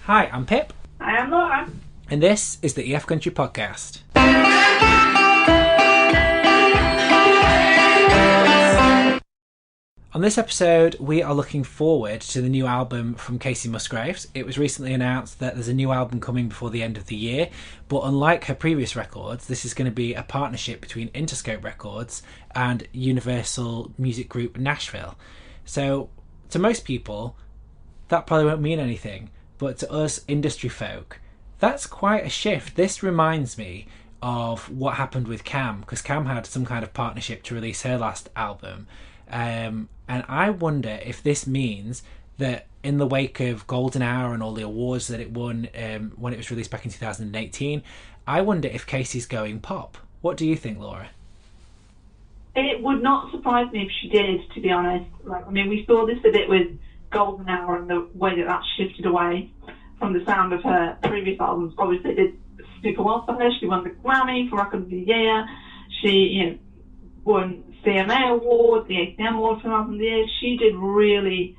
Hi, I'm Pip. Hi, I'm Laura. And this is the EF Country Podcast. On this episode, we are looking forward to the new album from Kacey Musgraves. It was recently announced that there's a new album coming before the end of the year, but unlike her previous records, this is going to be a partnership between Interscope Records and Universal Music Group Nashville. So, to most people, that probably won't mean anything, but to us industry folk, that's quite a shift. This reminds me of what happened with Cam, because Cam had some kind of partnership to release her last album. And I wonder if this means that in the wake of Golden Hour and all the awards that it won when it was released back in 2018, I wonder if Kacey's going pop. What do you think, Laura? It would not surprise me if she did, to be honest. We saw this a bit with Golden Hour and the way that shifted away from the sound of her previous albums. Obviously, it did super well for her. She won the Grammy for Record of the Year. She, won CMA Award, the ACM Award for Album of the Year. She did really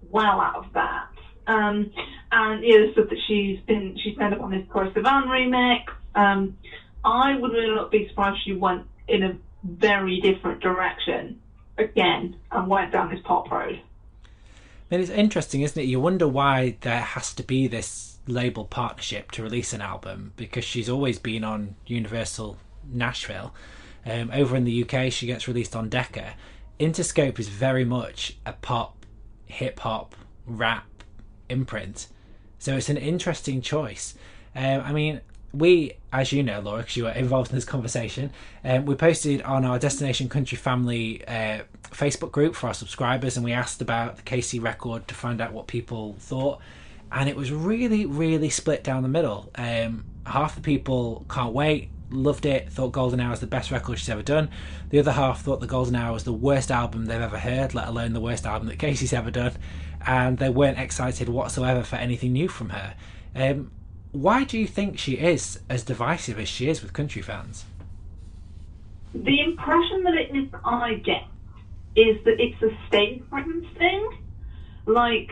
well out of that. And the stuff that she's ended up on this Chorus Sivan remix. I would really not be surprised if she went in a very different direction again and went down this pop road. I mean, it's interesting, isn't it? You wonder why there has to be this label partnership to release an album, because she's always been on Universal Nashville. Over in the UK, she gets released on Decca. Interscope is very much a pop, hip-hop, rap imprint. So it's an interesting choice. We, as you know, Laura, because you were involved in this conversation, we posted on our Destination Country Family Facebook group for our subscribers, and we asked about the Kacey record to find out what people thought. And it was really, really split down the middle. Half the people can't wait, loved it, thought Golden Hour was the best record she's ever done. The other half thought the Golden Hour was the worst album they've ever heard, let alone the worst album that Kacey's ever done. And they weren't excited whatsoever for anything new from her. Why do you think she is as divisive as she is with country fans? The impression that I get is that it's a statement thing. I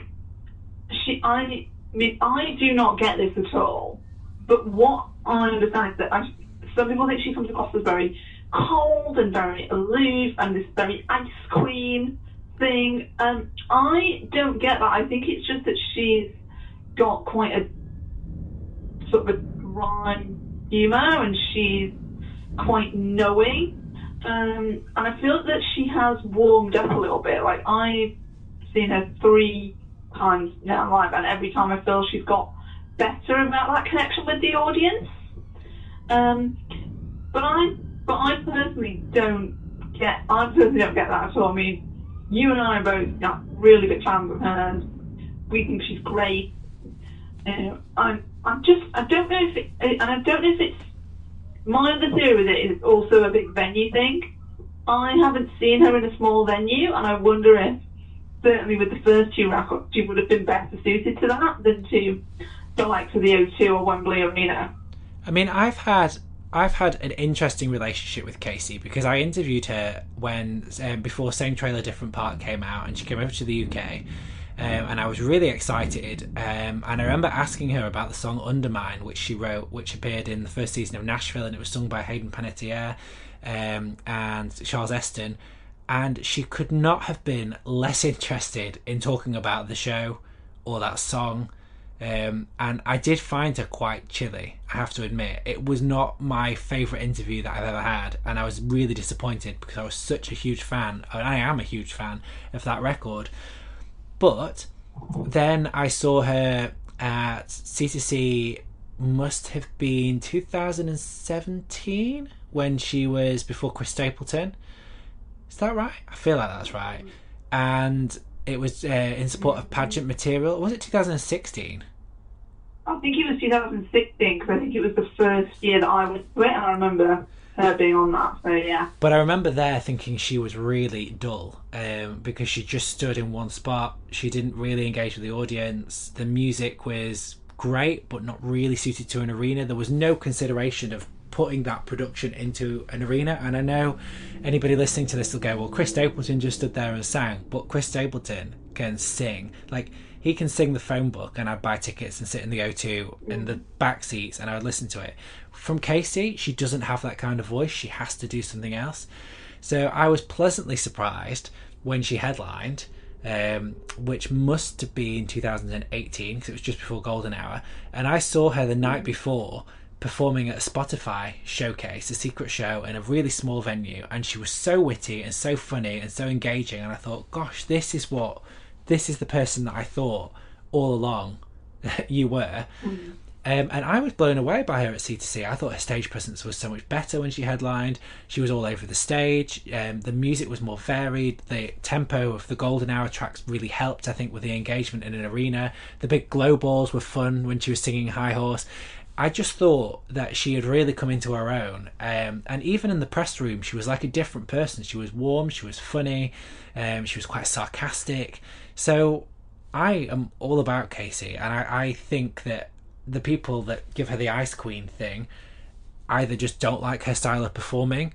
do not get this at all. But what I understand is that some people think she comes across as very cold and very aloof and this very ice queen thing. I don't get that. I think it's just that she's got quite a sort of a dry humour and she's quite knowing. And I feel that she has warmed up a little bit. I've seen her 3 times now live, and every time I feel she's got better about that connection with the audience. But I personally don't get that at all. I mean, you and I are both really big fans of hers. We think she's great. I don't know if it's my other theory with it is also a big venue thing. I haven't seen her in a small venue, and I wonder if certainly with the first 2 records she would have been better suited to that than to the likes of the O2 or Wembley Arena. I mean, I've had an interesting relationship with Kacey, because I interviewed her when before Same Trailer Different Park came out, and she came over to the UK, and I was really excited. And I remember asking her about the song Undermine, which she wrote, which appeared in the first season of Nashville, and it was sung by Hayden Panettiere and Charles Eston. And she could not have been less interested in talking about the show or that song. And I did find her quite chilly, I have to admit. It was not my favourite interview that I've ever had, and I was really disappointed because I was such a huge fan, and I am a huge fan of that record. But then I saw her at C2C, must have been 2017, when she was before Chris Stapleton. Is that right? I feel like that's right. And it was in support of pageant material. Was it 2016? I think it was 2016, because I think it was the first year that I went to it, and I remember her being on that, so yeah. But I remember there thinking she was really dull, because she just stood in one spot. She didn't really engage with the audience. The music was great, but not really suited to an arena. There was no consideration of putting that production into an arena. And I know anybody listening to this will go, well, Chris Stapleton just stood there and sang, but Chris Stapleton can sing. Like, he can sing the phone book, and I'd buy tickets and sit in the O2 in the back seats and I would listen to it. From Kacey, she doesn't have that kind of voice. She has to do something else. So I was pleasantly surprised when she headlined, which must have been 2018 because it was just before Golden Hour, and I saw her the night before performing at a Spotify showcase, a secret show in a really small venue, and she was so witty and so funny and so engaging, and I thought, gosh, this is the person that I thought all along you were. And I was blown away by her at C2C. I thought her stage presence was so much better when she headlined. She was all over the stage. The music was more varied. The tempo of the Golden Hour tracks really helped, I think, with the engagement in an arena. The big glow balls were fun when she was singing High Horse. I just thought that she had really come into her own. And even in the press room, she was like a different person. She was warm, she was funny, she was quite sarcastic. So I am all about Kacey, and I think that the people that give her the Ice Queen thing either just don't like her style of performing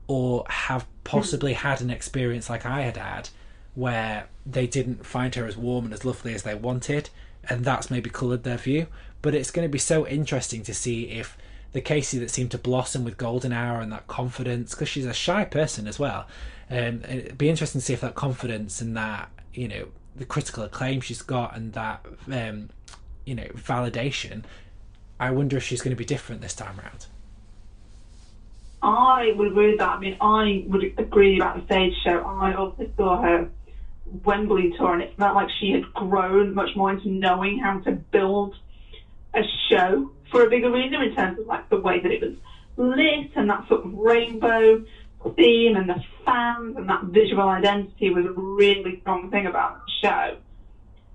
or have possibly had an experience like I had where they didn't find her as warm and as lovely as they wanted, and that's maybe coloured their view. But it's going to be so interesting to see if the Kacey that seemed to blossom with Golden Hour and that confidence, because she's a shy person as well, it'd be interesting to see if that confidence and that, you know, the critical acclaim she's got and that you know, validation, I wonder if she's going to be different this time around. I would agree with that. I mean, I would agree about the stage show. I also saw her Wembley tour, and it felt like she had grown much more into knowing how to build a show for a big arena in terms of like the way that it was lit and that sort of rainbow theme and the fans and that visual identity was a really strong thing about the show.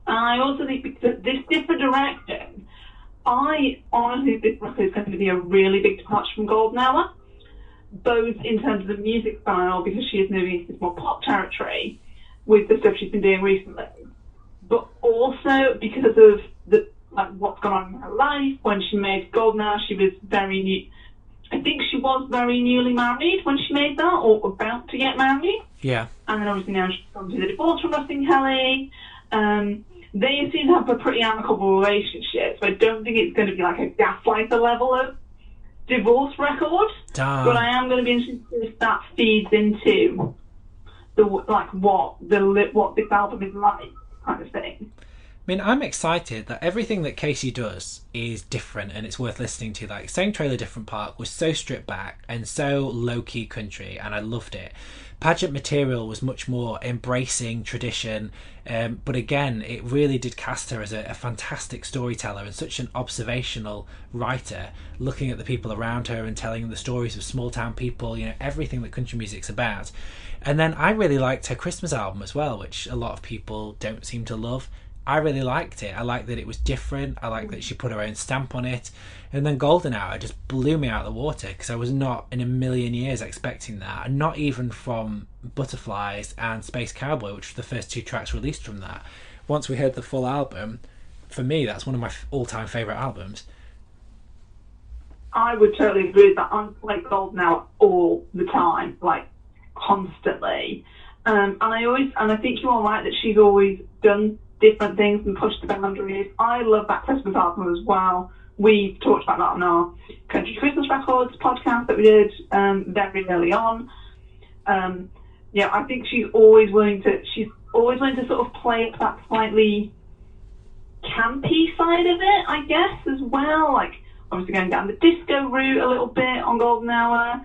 And I also think because this different direction, I honestly think this record is going to be a really big departure from Golden Hour, both in terms of the music style, because she is moving into this more pop territory with the stuff she's been doing recently, but also because of the like what's gone on in her life. When she made Golden Hour, she was very new. I think she was very newly married when she made that, or about to get married. Yeah. And then obviously now she's gone through the divorce from Rustin Kelly. They seem to have a pretty amicable relationship, so I don't think it's going to be like a gaslighter level of divorce record. But I am going to be interested if that feeds into the like what this album is like, kind of thing. I mean, I'm excited that everything that Kacey does is different and it's worth listening to. Like, Same Trailer Different Park was so stripped back and so low-key country, and I loved it. Pageant Material was much more embracing tradition, but again, it really did cast her as a fantastic storyteller and such an observational writer, looking at the people around her and telling the stories of small-town people, you know, everything that country music's about. And then I really liked her Christmas album as well, which a lot of people don't seem to love. I really liked it. I liked that it was different. I liked that she put her own stamp on it. And then Golden Hour just blew me out of the water because I was not in a million years expecting that. And not even from Butterflies and Space Cowboy, which were the first two tracks released from that. Once we heard the full album, for me, that's one of my all-time favourite albums. I would totally agree with that. I play Golden Hour all the time, like constantly. And I think you're all right that she's always done different things and pushed the boundaries. I love that Christmas album as well. We talked about that on our Country Christmas Records podcast that we did very early on. Yeah, I think she's always willing to sort of play up that slightly campy side of it, I guess, as well. Like, obviously going down the disco route a little bit on Golden Hour,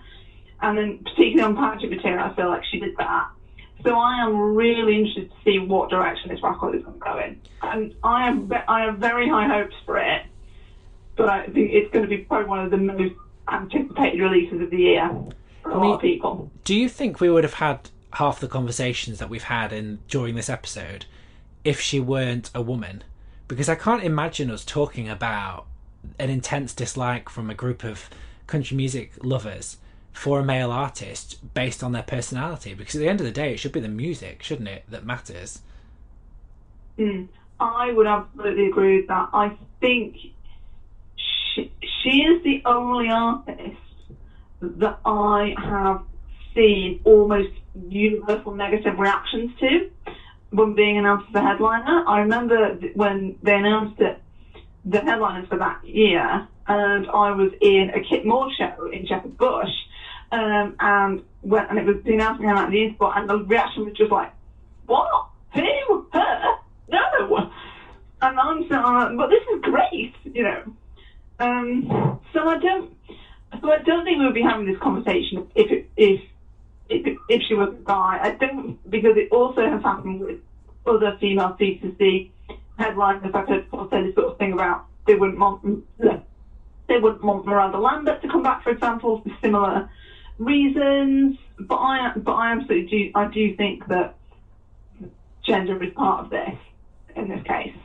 and then particularly on Pageant Material, I feel like she did that. So I am really interested to see what direction this record is going to go in. And I have very high hopes for it, but I think it's going to be probably one of the most anticipated releases of the year for a lot of people. Do you think we would have had half the conversations that we've had during this episode if she weren't a woman? Because I can't imagine us talking about an intense dislike from a group of country music lovers for a male artist based on their personality, because at the end of the day it should be the music, shouldn't it, that matters? I would absolutely agree with that. I think she is the only artist that I have seen almost universal negative reactions to. when being announced as the headliner. I remember when they announced it, the headliners for that year, and I was in a Kit Moore show in Shepherd's Bush, and it was the announcement at the Intersport, and the reaction was just like, "What? Who? Her? No!" And I'm saying, "But this is great, you know." So I don't think we would be having this conversation if she was a guy. I don't, because it also has happened with other female C2C headliners. I've heard people say this sort of thing about they wouldn't want Miranda Lambert to come back, for example, for similar reasons. But I absolutely do think that gender is part of this in this case.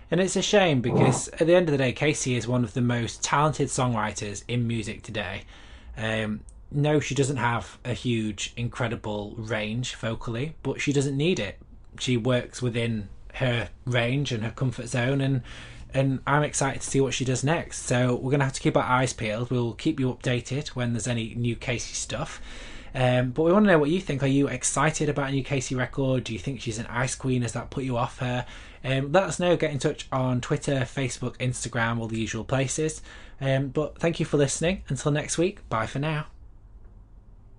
And it's a shame because at the end of the day, Kacey is one of the most talented songwriters in music today. No, she doesn't have a huge, incredible range vocally, but she doesn't need it. She works within her range and her comfort zone, and I'm excited to see what she does next. So we're going to have to keep our eyes peeled. We'll keep you updated when there's any new Kacey stuff. But we want to know what you think. Are you excited about a new Kacey record? Do you think she's an ice queen? Has that put you off her? Let us know. Get in touch on Twitter, Facebook, Instagram, all the usual places. But thank you for listening. Until next week, bye for now.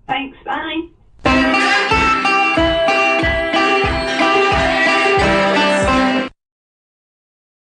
Thanks, bye.